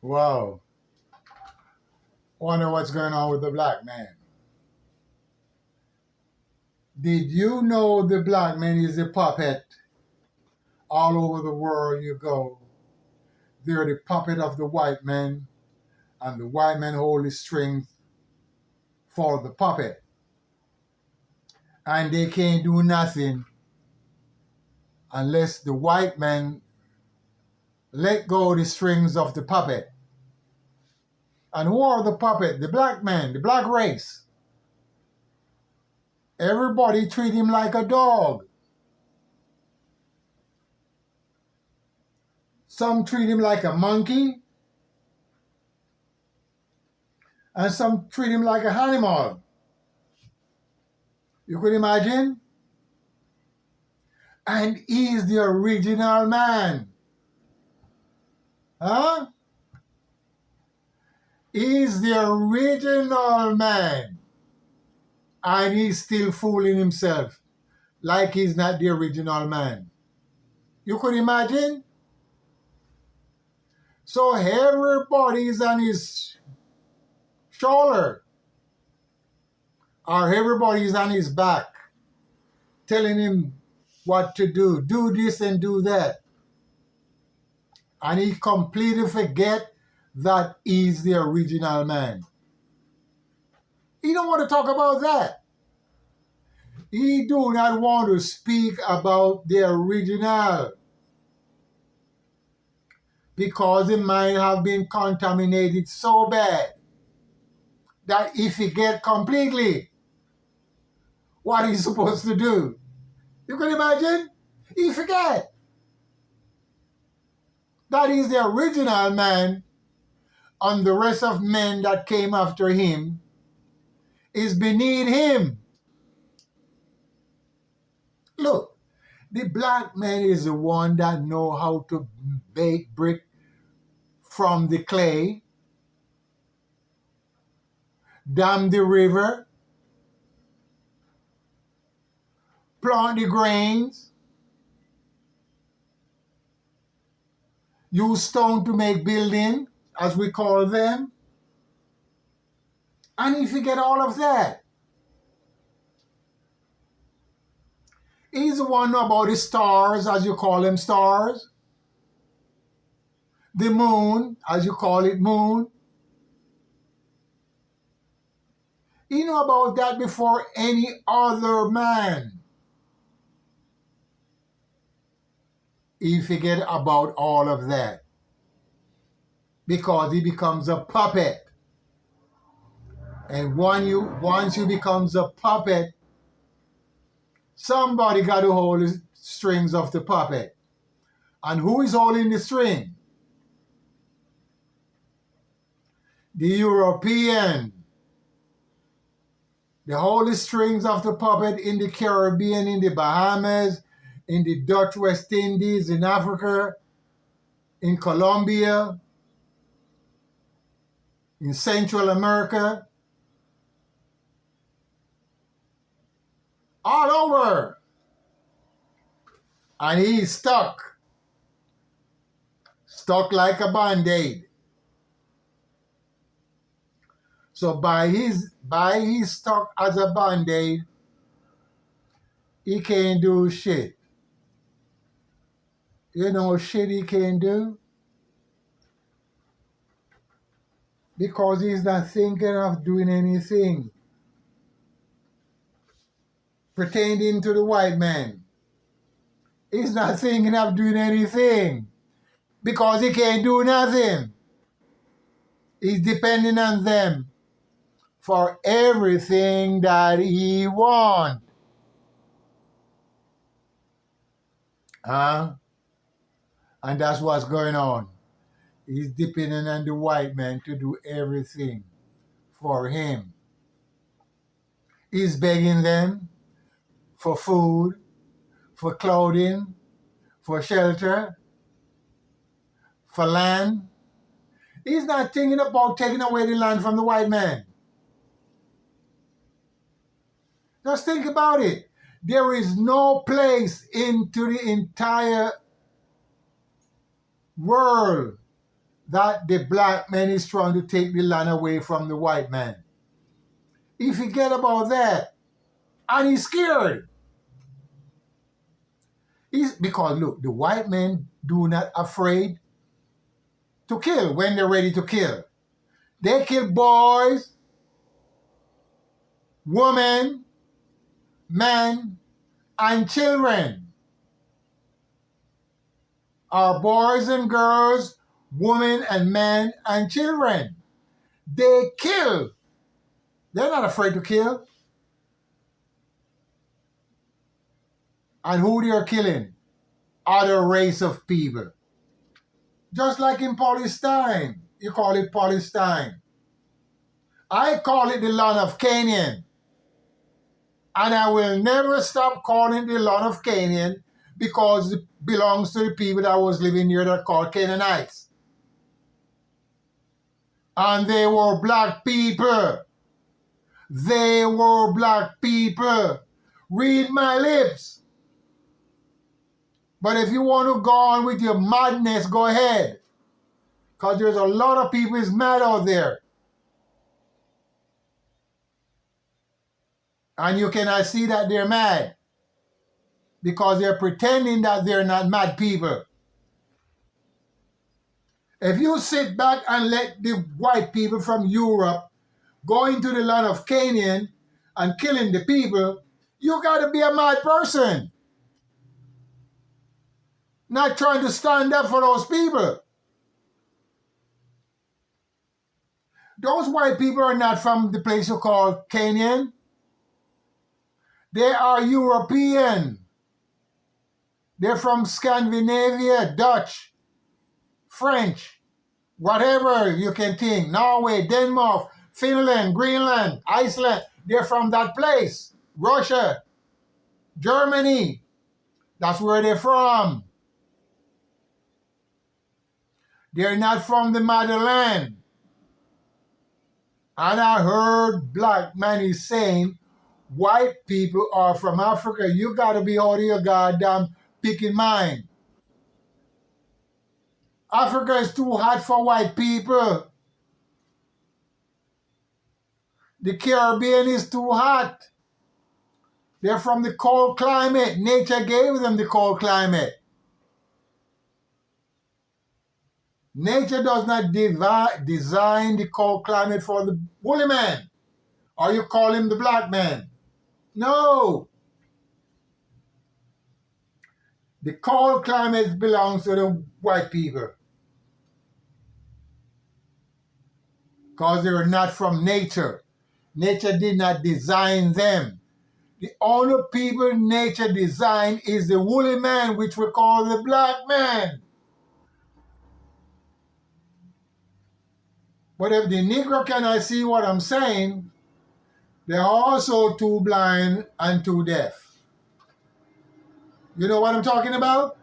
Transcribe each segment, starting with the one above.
Wow. Wonder what's going on with the black man. Did you know the black man is a puppet? All over the world you go, they're the puppet of the white man, and the white man hold the strings for the puppet. And they can't do nothing unless the white man let go the strings of the puppet. And who are the puppet? The black man, the black race. Everybody treat him like a dog. Some treat him like a monkey, and some treat him like an animal. You could imagine? And he's the original man. Huh? He's the original man. And he's still fooling himself like he's not the original man. You could imagine? So everybody's on his shoulder, or everybody's on his back, telling him what to do. Do this and do that. And he completely forget that he's the original man. He don't want to talk about that. He do not want to speak about the original, because the mind have been contaminated so bad that he forget completely what he's supposed to do. You can imagine? He forget that he's the original man, and the rest of men that came after him is beneath him. Look, the black man is the one that know how to bake brick from the clay, dam the river, plant the grains, use stone to make building, as we call them. And he forget all of that. He's the one about the stars, as you call them stars, the moon, as you call it moon. He knew about that before any other man. He forget about all of that because he becomes a puppet. And once you becomes a puppet, somebody got to hold the strings of the puppet. And who is holding the string? The European. They hold the strings of the puppet in the Caribbean, in the Bahamas, in the Dutch West Indies, in Africa, in Colombia, in Central America, all over. And he's stuck like a Band-Aid. So by he's stuck as a Band-Aid, he can't do shit. You know what shit he can't do? Because he's not thinking of doing anything pertaining to the white man. He's not thinking of doing anything because he can't do nothing. He's depending on them for everything that he wants. And that's what's going on. He's depending on the white man to do everything for him. He's begging them for food, for clothing, for shelter, for land. He's not thinking about taking away the land from the white man. Just think about it. There is no place into the entire world that the black man is trying to take the land away from the white man. He forget about that. And he's scared. Because look, the white men do not afraid to kill when they're ready to kill. They kill boys, women, men, and children. Our boys and girls, women and men and children. They kill. They're not afraid to kill. And who they are killing? Other race of people. Just like in Palestine. You call it Palestine. I call it the land of Canaan. And I will never stop calling it the land of Canaan because it belongs to the people that was living here that are called Canaanites. And they were black people. They were black people. Read my lips. But if you want to go on with your madness, go ahead. Because there's a lot of people is mad out there. And you cannot see that they're mad. Because they're pretending that they're not mad people. If you sit back and let the white people from Europe go into the land of Canaan and killing the people, you got to be a mad person. Not trying to stand up for those people. Those white people are not from the place you call Canaan. They are European. They're from Scandinavia, Dutch, French, whatever you can think. Norway, Denmark, Finland, Greenland, Iceland. They're from that place. Russia, Germany. That's where they're from. They're not from the motherland. And I heard black man is saying, white people are from Africa. You got to be out of your goddamn picking mind. Africa is too hot for white people. The Caribbean is too hot. They're from the cold climate. Nature gave them the cold climate. Nature does not design the cold climate for the woolly man. Or you call him the black man. No. The cold climate belongs to the white people. Because they were not from nature. Nature did not design them. The only people nature designed is the woolly man, which we call the black man. But if the Negro cannot see what I'm saying, they're also too blind and too deaf. You know what I'm talking about?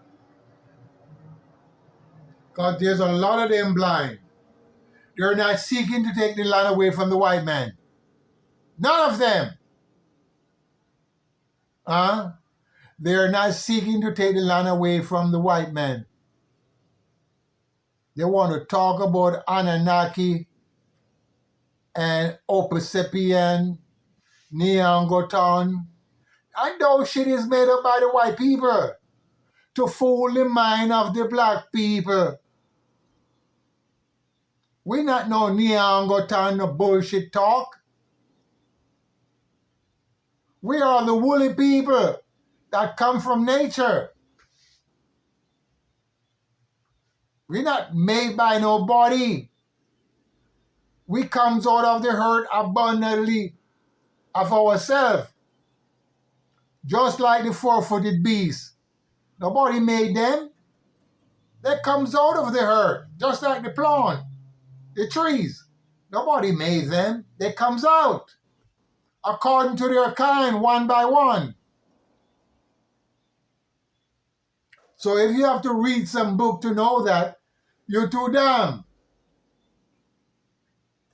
Because there's a lot of them blind. They're not seeking to take the land away from the white man. None of them. They're not seeking to take the land away from the white man. They want to talk about Anunnaki and Opisepien, Neanderthal. And those shit is made up by the white people to fool the mind of the black people. We not know Neanderthal, no bullshit talk. We are the woolly people that come from nature. We're not made by nobody. We comes out of the earth abundantly of ourselves. Just like the four-footed beast. Nobody made them. They comes out of the earth. Just like the plant, the trees. Nobody made them. They comes out. According to their kind, one by one. So if you have to read some book to know that, you're too dumb.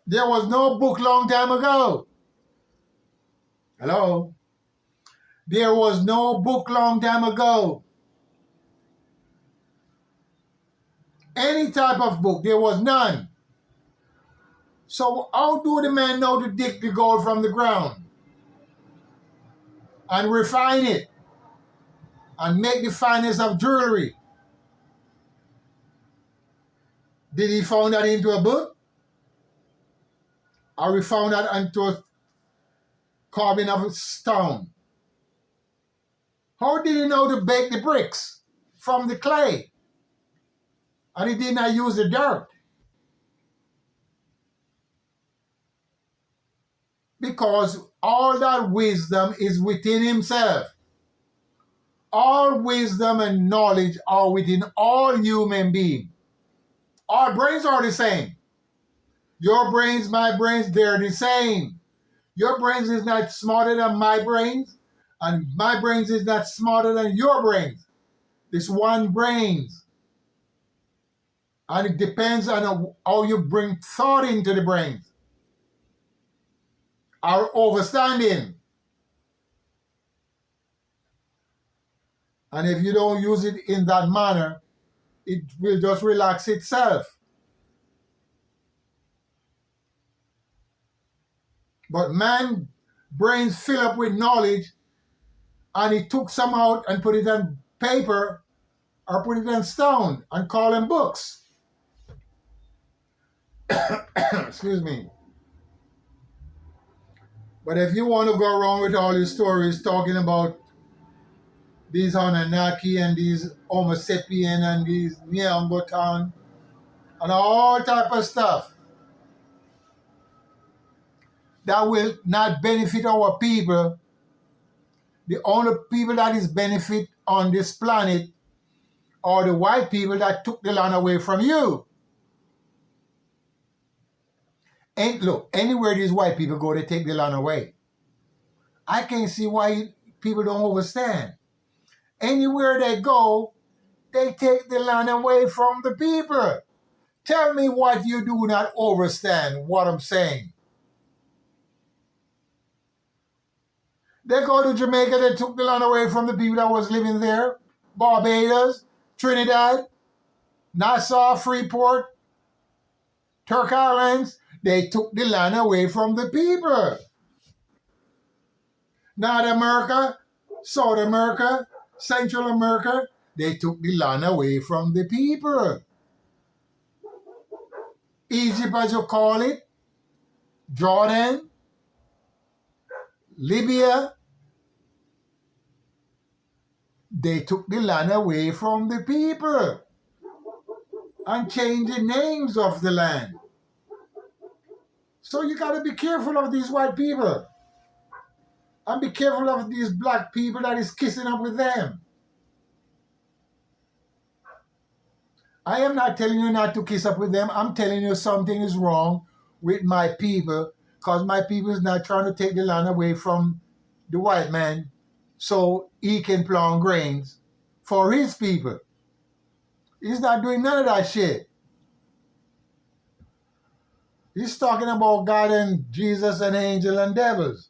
There was no book long time ago. Hello? There was no book long time ago. Any type of book, there was none. So how do the man know to dig the gold from the ground and refine it and make the finest of jewelry? Did he found that into a book? Or he found that into a carving of stone? How did he know to bake the bricks from the clay? And he did not use the dirt. Because all that wisdom is within himself. All wisdom and knowledge are within all human beings. Our brains are the same. Your brains, my brains, they're the same. Your brains is not smarter than my brains, and my brains is not smarter than your brains. It's one brains. And it depends on how you bring thought into the brains. Our understanding. And if you don't use it in that manner, it will just relax itself. But man brains fill up with knowledge, and he took some out and put it on paper or put it on stone and call them books. Excuse me. But if you want to go around with all these stories talking about these Anunnaki and these Homo sapien and these Neanderthal and all type of stuff that will not benefit our people, the only people that is benefit on this planet are the white people that took the land away from you. And look, anywhere these white people go, they take the land away. I can't see why people don't understand. Anywhere they go, they take the land away from the people. Tell me what you do not understand what I'm saying. They go to Jamaica, they took the land away from the people that was living there. Barbados, Trinidad, Nassau, Freeport, Turk Islands, they took the land away from the people. North America, South America, Central America, they took the land away from the people. Egypt, as you call it, Jordan, Libya, they took the land away from the people and changed the names of the land. So you got to be careful of these white people. And be careful of these black people that is kissing up with them. I am not telling you not to kiss up with them. I'm telling you something is wrong with my people, because my people is not trying to take the land away from the white man so he can plant grains for his people. He's not doing none of that shit. He's talking about God and Jesus and angels and devils.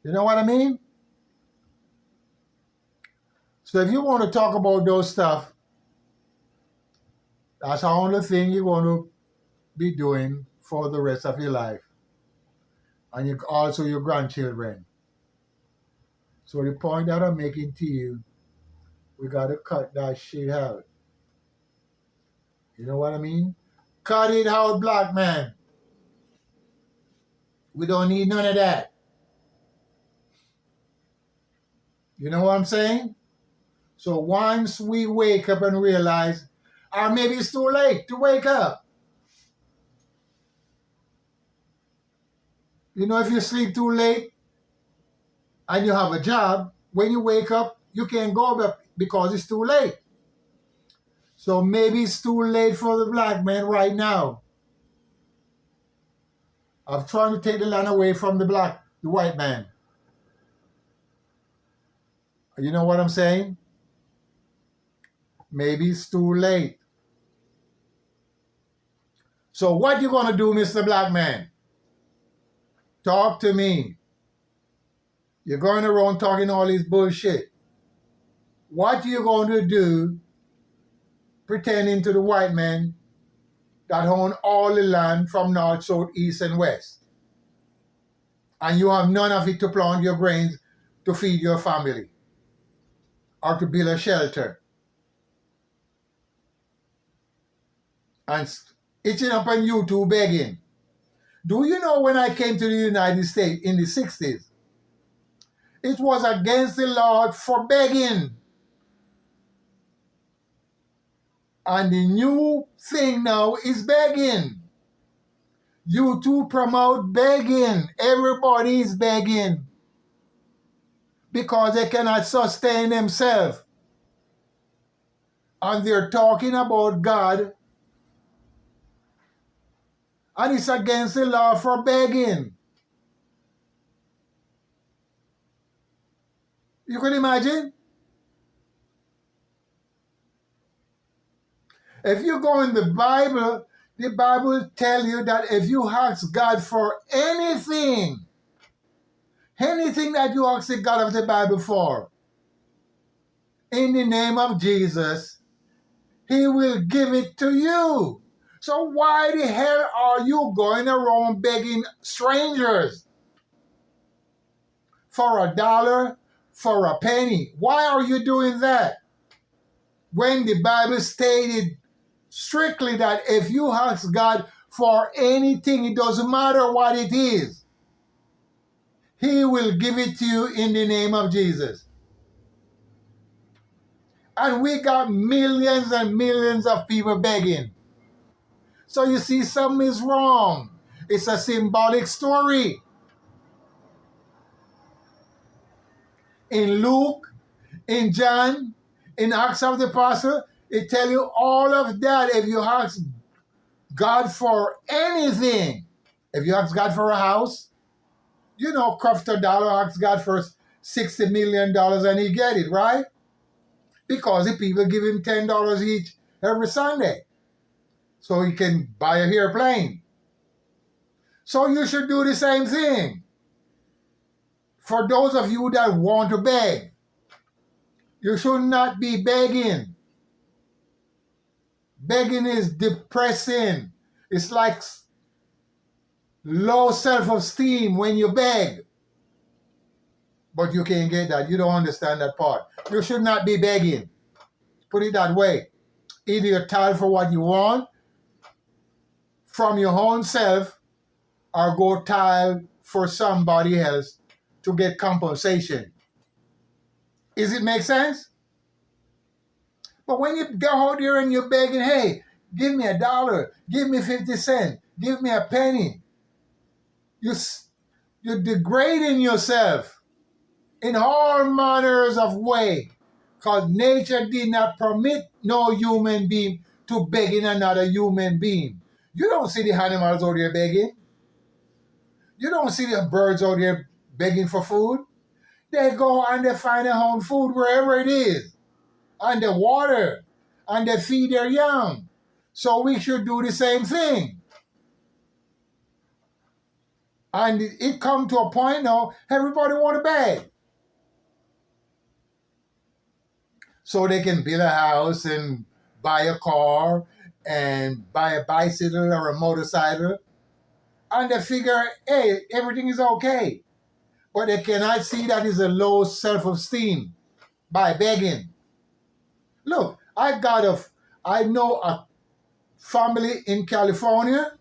You know what I mean? So if you want to talk about those stuff, that's the only thing you're going to be doing for the rest of your life. And also your grandchildren. So the point that I'm making to you, we got to cut that shit out. You know what I mean? Cut it out, black man. We don't need none of that. You know what I'm saying? So once we wake up and realize, or maybe it's too late to wake up. You know, if you sleep too late and you have a job, when you wake up, you can't go back because it's too late. So maybe it's too late for the black man right now of trying to take the land away from the white man. You know what I'm saying? Maybe it's too late. So what you gonna do, Mr. Black Man? Talk to me. You're going around talking all this bullshit. What you going to do pretending to the white men that own all the land from north, south, east, and west. And you have none of it to plant your grains to feed your family or to build a shelter. And itching up on YouTube begging. Do you know when I came to the United States in the 60s, it was against the law for begging. And the new thing now is begging. YouTube promote begging. Everybody is begging because they cannot sustain themselves. And they're talking about God, and it's against the law for begging. You can imagine? If you go in the Bible tells you that if you ask God for anything that you ask the God of the Bible for, in the name of Jesus, He will give it to you. So why the hell are you going around begging strangers for $1, for a penny? Why are you doing that? When the Bible stated strictly that if you ask God for anything, it doesn't matter what it is, He will give it to you in the name of Jesus. And we got millions and millions of people begging. So you see, something is wrong. It's a symbolic story. In Luke, in John, in Acts of the Apostle, it tells you all of that. If you ask God for anything, if you ask God for a house, you know, Crefton Dollar asks God for $60 million and he get it, right? Because the people give him $10 each every Sunday, so he can buy a airplane. So you should do the same thing. For those of you that want to beg, you should not be begging. Begging is depressing. It's like low self-esteem when you beg. But you can't get that. You don't understand that part. You should not be begging. Put it that way. Either you're tired for what you want from your own self, or go tile for somebody else to get compensation. Does it make sense? But when you go out there and you're begging, hey, give me $1, give me 50 cents, give me a penny, you're degrading yourself in all manners of way, because nature did not permit no human being to beg in another human being. You don't see the animals out there begging. You don't see the birds out there begging for food. They go and they find their own food wherever it is, and they water, and they feed their young. So we should do the same thing. And it come to a point now, everybody want to beg. So they can build a house and buy a car and buy a bicycle or a motorcycle. And they figure, hey, everything is okay. But they cannot see that is a low self-esteem by begging. Look, I know a family in California.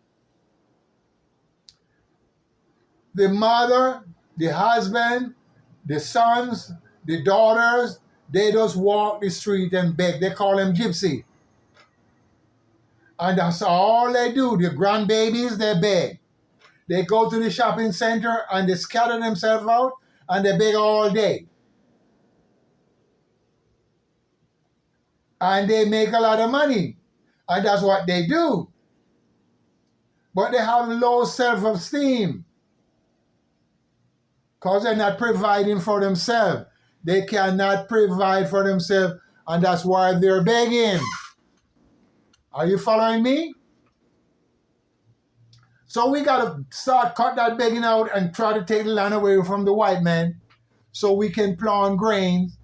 The mother, the husband, the sons, the daughters, they just walk the street and beg. They call them gypsy. And that's all they do. The grandbabies, they beg. They go to the shopping center and they scatter themselves out and they beg all day. And they make a lot of money. And that's what they do. But they have low self-esteem because they're not providing for themselves. They cannot provide for themselves, and that's why they're begging. Are you following me? So we got to start cut that begging out and try to take the land away from the white man so we can plant grains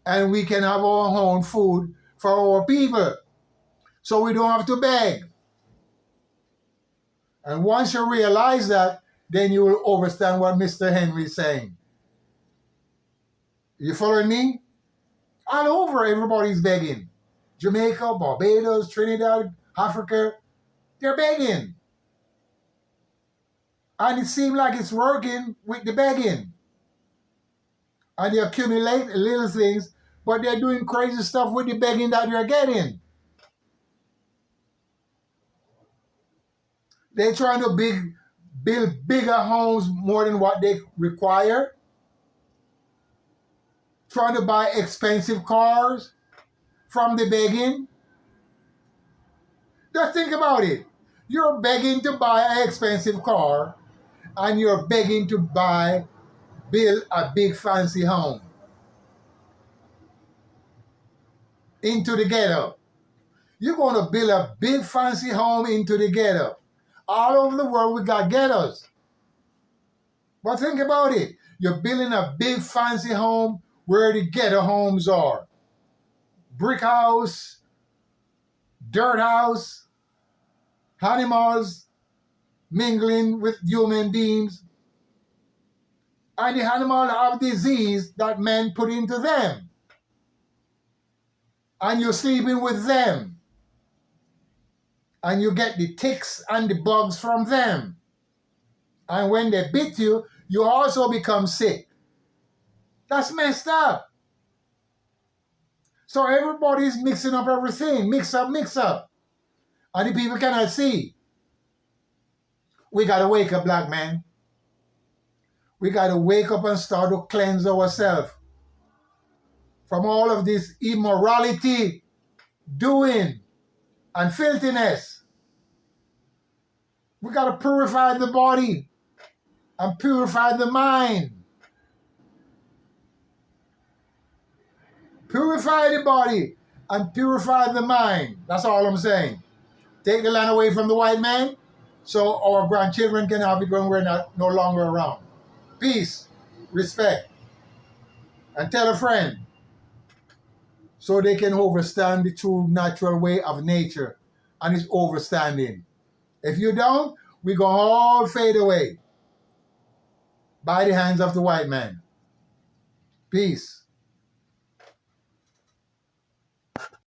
and we can have our own food for our people so we don't have to beg. And once you realize that, then you will understand what Mr. Henry is saying. You following me? All over, everybody's begging. Jamaica, Barbados, Trinidad, Africa, they're begging. And it seems like it's working with the begging. And they accumulate little things, but they're doing crazy stuff with the begging that they're getting. They're trying to build bigger homes more than what they require. Trying to buy expensive cars from the begging. Just think about it. You're begging to buy an expensive car and you're begging to build a big fancy home into the ghetto. You're going to build a big fancy home into the ghetto. All over the world we got ghettos. But think about it. You're building a big fancy home where the ghetto homes are. Brick house, dirt house, animals mingling with human beings. And the animals have disease that men put into them. And you're sleeping with them. And you get the ticks and the bugs from them. And when they bit you, you also become sick. That's messed up. So everybody's mixing up everything. Mix up. And the people cannot see. We got to wake up, black man. We got to wake up and start to cleanse ourselves from all of this immorality, doing, and filthiness. We got to purify the body and purify the mind. Purify the body and purify the mind. That's all I'm saying. Take the land away from the white man so our grandchildren can have it when we're no longer around. Peace, respect, and tell a friend so they can understand the true natural way of nature and its overstanding. If you don't, we're going to all fade away by the hands of the white man. Peace.